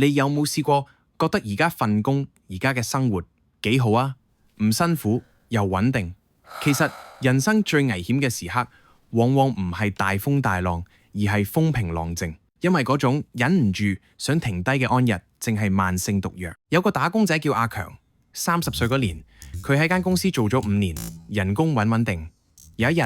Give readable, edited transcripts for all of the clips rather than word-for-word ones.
你有冇試過覺得而家份工、而家嘅生活幾好啊？唔辛苦又穩定。其實人生最危險嘅時刻，往往唔係大風大浪，而係風平浪靜。因為嗰種忍唔住想停低嘅安逸，淨係慢性毒藥。有個打工仔叫阿強，30歲嗰年，佢喺間公司做咗5年，人工穩穩定。有一日，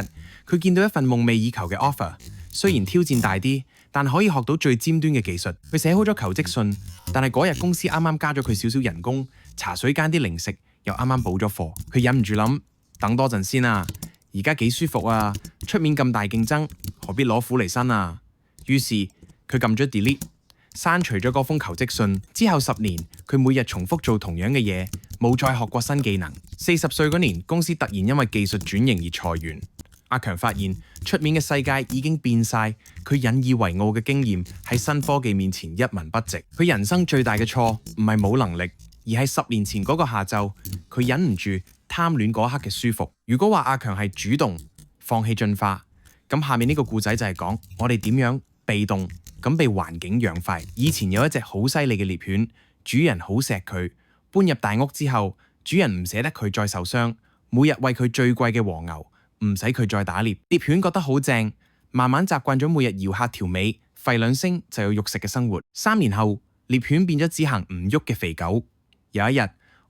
佢見到一份夢寐以求嘅 offer， 雖然挑戰大啲，但可以學到最尖端嘅技術。佢寫好咗求職信，但係嗰日公司啱啱加咗佢少少人工，茶水間啲零食又啱啱補咗貨。佢忍唔住諗，等多陣先啊！而家幾舒服啊，出面咁大競爭，何必攞苦嚟辛啊？於是佢撳咗 delete， 刪除咗嗰封求職信。之後10年，佢每日重複做同樣嘅嘢，冇再學過新技能。40歲嗰年，公司突然因為技術轉型而裁員。阿強發現出面嘅世界已經變晒，佢引以為傲嘅經驗喺新科技面前一文不值。佢人生最大嘅錯唔係冇能力，而係10年前嗰個下晝，佢忍唔住貪戀嗰刻嘅舒服。如果話阿強係主動放棄進化，咁下面呢個故仔就係講我哋點樣被動咁被環境養壞。以前有一隻好犀利嘅獵犬，主人好錫佢，搬入大屋之後，主人唔捨得佢再受傷，每日餵佢最貴嘅和牛，唔使佢再打獵。獵犬覺得好正，慢慢習慣咗每日搖下條尾，吠2聲就有肉食嘅生活。3年後，獵犬變咗只行唔喐嘅肥狗。有一日，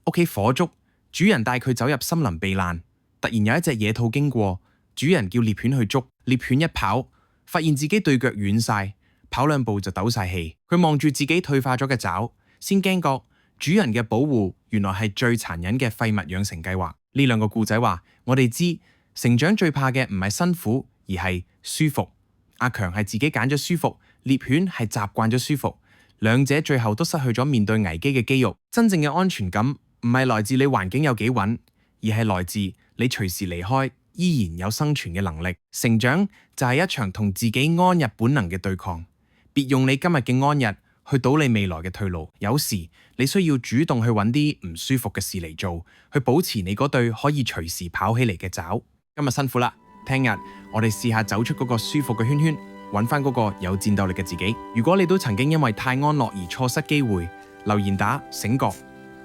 屋企火燭，主人帶佢走入森林避難。突然有一隻野兔經過，主人叫獵犬去捉。獵犬一跑，發現自己對腳軟晒，跑2步就抖晒氣。佢望住自己退化咗嘅爪，先驚覺主人嘅保護原來係最殘忍嘅廢物養成計劃。呢2個故仔話，我哋知成長最怕嘅唔係辛苦，而係舒服。阿強係自己揀咗舒服，獵犬係習慣咗舒服，兩者最後都失去咗面對危機嘅肌肉。真正嘅安全感唔係來自你環境有幾穩，而係來自你隨時離開依然有生存嘅能力。成長就係一場同自己安逸本能嘅對抗，別用你今日嘅安逸去賭你未來嘅退路。有時你需要主動去揾啲唔舒服嘅事嚟做，去保持你嗰對可以隨時跑起嚟嘅爪。今日辛苦啦，聽日我哋試下走出嗰個舒服嘅圈圈，揾翻嗰個有戰鬥力嘅自己。如果你都曾經因為太安樂而錯失機會，留言打醒覺，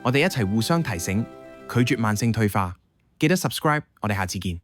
我哋一齊互相提醒，拒絕慢性退化。記得 subscribe，我哋下次見。